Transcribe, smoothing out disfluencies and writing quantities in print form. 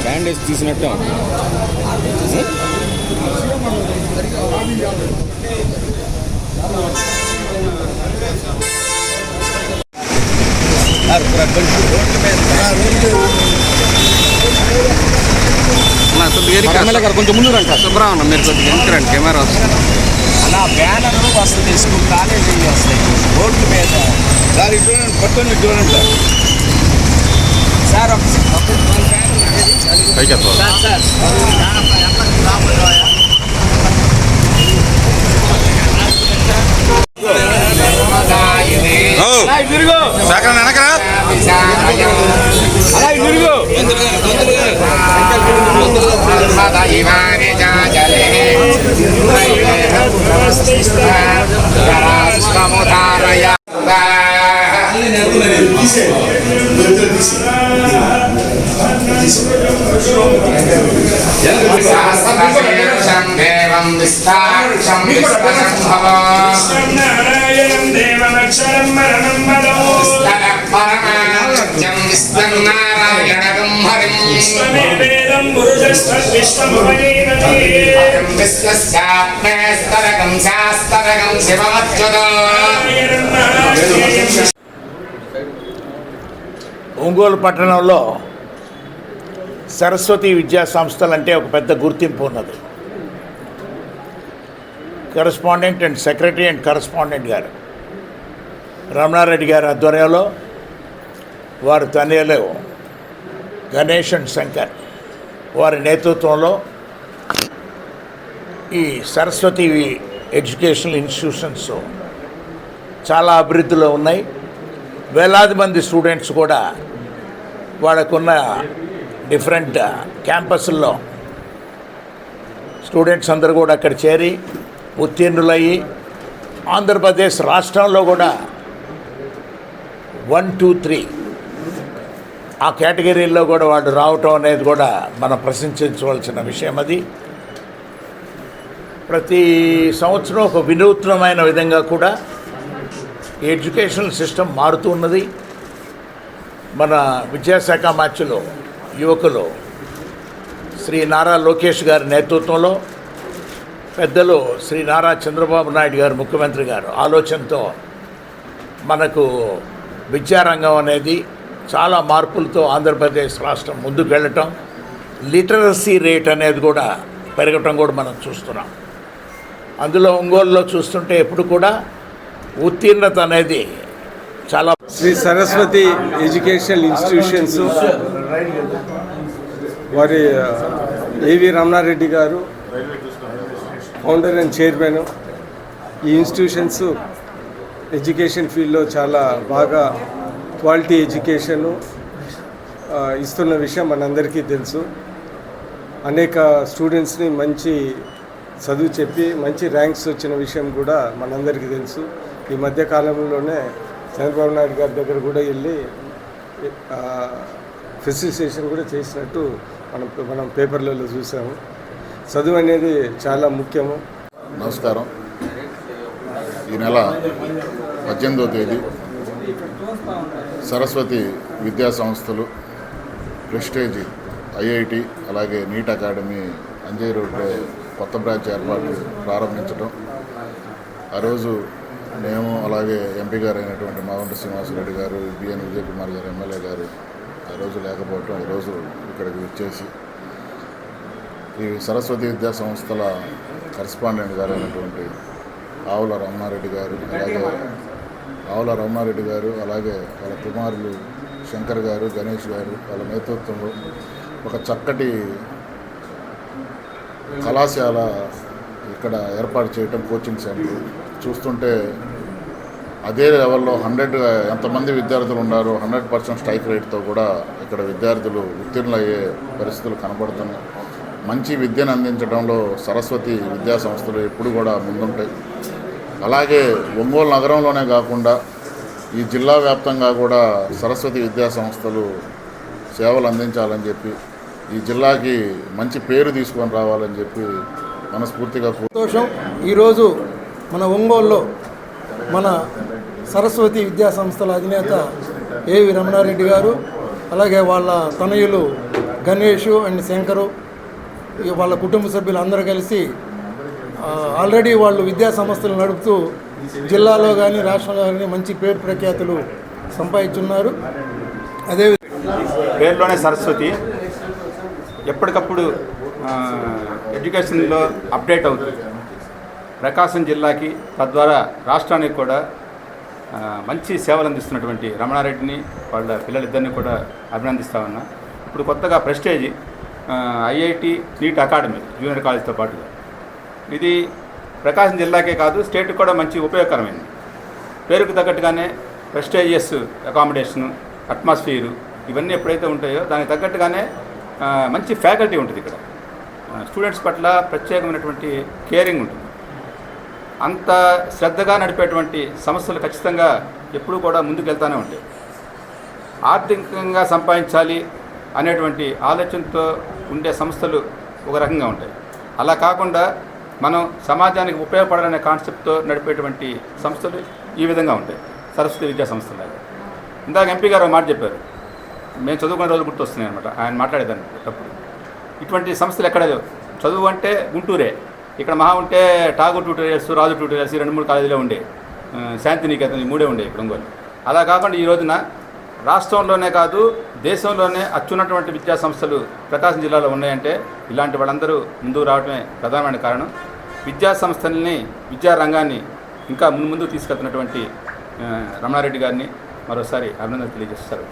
Bandage తీసినట్టే ఉంది. కొంచెం ముందు రండి సుబ్రహ్మణ్యం, మీరు కొద్దిగా ఎందుకురండి కెమెరా వస్తుంది అలా బ్యానర్ వస్తుంది, స్కూల్ కాలేజీ వస్తాయి రోడ్ల మీద. సార్ ఇటు పట్టుకొని చూడండి సార్ వెనకరా ఒంగోలు పట్టణంలో సరస్వతి విద్యా సంస్థలు అంటే ఒక పెద్ద గుర్తింపు ఉన్నది. Correspondent and secretary and correspondent గారు రమణారెడ్డి గారి ఆధ్వర్యంలో, వారి తనయులు గణేష్ అండ్ శంకర్ వారి నేతృత్వంలో ఈ సరస్వతి ఎడ్యుకేషనల్ ఇన్స్టిట్యూషన్స్ చాలా అభివృద్ధిలో ఉన్నాయి. వేలాది మంది స్టూడెంట్స్ కూడా వాళ్ళకున్న డిఫరెంట్ క్యాంపస్ల్లో స్టూడెంట్స్ అందరూ కూడా అక్కడ చేరి ఉత్తీర్ణులయ్యి ఆంధ్రప్రదేశ్ రాష్ట్రంలో కూడా 1, 2, 3 ఆ కేటగిరీల్లో కూడా వాళ్ళు రావటం అనేది కూడా మనం ప్రశంసించవలసిన విషయం. అది ప్రతి సంవత్సరం ఒక వినూత్నమైన విధంగా కూడా ఎడ్యుకేషనల్ సిస్టమ్ మారుతూ ఉన్నది. మన విద్యాశాఖ మార్చులు యువకులు శ్రీ నారా లోకేష్ గారి నేతృత్వంలో, పెద్దలు శ్రీ నారా చంద్రబాబు నాయుడు గారు ముఖ్యమంత్రి గారు ఆలోచనతో మనకు విద్యారంగం అనేది చాలా మార్పులతో ఆంధ్రప్రదేశ్ రాష్ట్రం ముందుకు వెళ్ళటం, లిటరసీ రేట్ అనేది కూడా పెరగటం కూడా మనం చూస్తున్నాం. అందులో ఒంగోలులో చూస్తుంటే ఎప్పుడు కూడా ఉత్తీర్ణత అనేది చాలా. శ్రీ సరస్వతి ఎడ్యుకేషనల్ ఇన్స్టిట్యూషన్స్ వారి ఏవి రమణారెడ్డి గారు ఫౌండర్ అండ్ చైర్మన్. ఈ ఇన్స్టిట్యూషన్స్ ఎడ్యుకేషన్ ఫీల్డ్లో చాలా బాగా క్వాలిటీ ఎడ్యుకేషను ఇస్తున్న విషయం మనందరికీ తెలుసు. అనేక స్టూడెంట్స్ని మంచి చదువు చెప్పి మంచి ర్యాంక్స్ వచ్చిన విషయం కూడా మనందరికీ తెలుసు. ఈ మధ్య కాలంలోనే చంద్రబాబు నాయుడు గారి దగ్గర కూడా వెళ్ళి ఫెసిలిటేషన్ కూడా చేసినట్టు మనం పేపర్లలో చూసాము. చదువు అనేది చాలా ముఖ్యము. నమస్కారం. ఈ నెల 18వ తేదీ సరస్వతి విద్యా సంస్థలు, ప్రెస్టేజ్ ఐఐటి, అలాగే నీట్ అకాడమీ అంజయ్ రోడ్లో కొత్త బ్రాంచ్ ఏర్పాటు ప్రారంభించడం, ఆ రోజు మేము అలాగే ఎంపీ గారు అయినటువంటి మావంటి శ్రీనివాసరెడ్డి గారు, బిఎన్ విజయ్ కుమార్ గారు ఎమ్మెల్యే గారు ఆ రోజు లేకపోవటం, ఈరోజు ఇక్కడికి వచ్చేసి ఈ సరస్వతి విద్యా సంస్థల కరస్పాండెంట్ గారు అయినటువంటి ఆవుల రమణారెడ్డి గారు, అలాగే వాళ్ళ కుమారులు శంకర్ గారు, గణేష్ గారు వాళ్ళ నేతృత్వంలో ఒక చక్కటి కళాశాల ఇక్కడ ఏర్పాటు చేయటం, కోచింగ్ సెంటర్ చూస్తుంటే అదే లెవెల్లో 100 ఎంతమంది విద్యార్థులు ఉన్నారో 100% స్ట్రైక్ రేట్తో కూడా ఇక్కడ విద్యార్థులు ఉత్తీర్ణులయ్యే పరిస్థితులు కనబడుతున్నాయి. మంచి విద్యను అందించడంలో సరస్వతి విద్యా సంస్థలు ఎప్పుడు కూడా ముందుంటాయి. అలాగే ఒంగోలు నగరంలోనే కాకుండా ఈ జిల్లా వ్యాప్తంగా కూడా సరస్వతి విద్యా సంస్థలు సేవలు అందించాలని చెప్పి, ఈ జిల్లాకి మంచి పేరు తీసుకొని రావాలని చెప్పి మనస్ఫూర్తిగా సంతోషం. ఈరోజు మన ఒంగోలులో మన సరస్వతి విద్యా సంస్థల అధినేత ఏవి రమణారెడ్డి గారు, అలాగే వాళ్ళ తనయులు గణేష్ అండ్ శంకరు వాళ్ళ కుటుంబ సభ్యులు అందరూ కలిసి ఆల్రెడీ వాళ్ళు విద్యా సంస్థలు నడుపుతూ జిల్లాలో కానీ రాష్ట్రంలో కానీ మంచి పేరు ప్రఖ్యాతులు సంపాదించున్నారు. అదే పేరులోనే సరస్వతి ఎప్పటికప్పుడు ఎడ్యుకేషన్లో అప్డేట్ అవుతుంది. ప్రకాశం జిల్లాకి తద్వారా రాష్ట్రానికి కూడా మంచి సేవలు అందిస్తున్నటువంటి రమణారెడ్డిని వాళ్ళ పిల్లలిద్దరిని కూడా అభినందిస్తా ఉన్నా. ఇప్పుడు కొత్తగా prestige IIT NEET academy junior కాలేజ్తో పాటుగా ఇది ప్రకాశం జిల్లాకే కాదు స్టేట్కి కూడా మంచి ఉపయోగకరమైంది. పేరుకు తగ్గట్టుగానే ప్రెస్టేజియస్ అకామిడేషను, అట్మాస్ఫియరు ఇవన్నీ ఎప్పుడైతే ఉంటాయో దానికి తగ్గట్టుగానే మంచి ఫ్యాకల్టీ ఉంటుంది. ఇక్కడ స్టూడెంట్స్ పట్ల ప్రత్యేకమైనటువంటి కేరింగ్ ఉంటుంది. అంత శ్రద్ధగా నడిపేటువంటి సంస్థలు ఖచ్చితంగా ఎప్పుడూ కూడా ముందుకెళ్తూనే ఉంటాయి. ఆర్థికంగా సంపాదించాలి అనేటువంటి ఆలోచనతో ఉండే సంస్థలు ఒక రకంగా ఉంటాయి. అలా కాకుండా మనం సమాజానికి ఉపయోగపడాలనే కాన్సెప్ట్తో నడిపేటువంటి సంస్థలు ఈ విధంగా ఉంటాయి. సరస్వతి విద్యా సంస్థలాగా ఇందాక ఎంపీ గారు మాట చెప్పారు, మేము చదువుకునే రోజులు గుర్తొస్తున్నాయి అనమాట. ఆయన మాట్లాడేదాన్ని తప్పుడు. ఇటువంటి సంస్థలు ఎక్కడ లేవు. చదువు అంటే గుంటూరే, ఇక్కడ మహా ఉంటే ఠాగూర్ ట్యూటోరియల్స్, రాజు ట్యూటోరియల్స్ 2-3 కాలేజీలో ఉండే, శాంతినికేతన్ 3 ఉండే ఇప్పుడు ఒంగోలు. అలా కాకుండా ఈ రోజున రాష్ట్రంలోనే కాదు దేశంలోనే అత్యున్నటువంటి విద్యా సంస్థలు ప్రకాశం జిల్లాలో ఉన్నాయంటే ఇలాంటి వాళ్ళందరూ ముందుకు రావడమే ప్రధానమైన కారణం. విద్యా సంస్థల్ని, విద్యారంగాన్ని ఇంకా ముందుకు తీసుకెళ్తున్నటువంటి రమణారెడ్డి గారిని మరోసారి అభినందనలు తెలియజేస్తారు.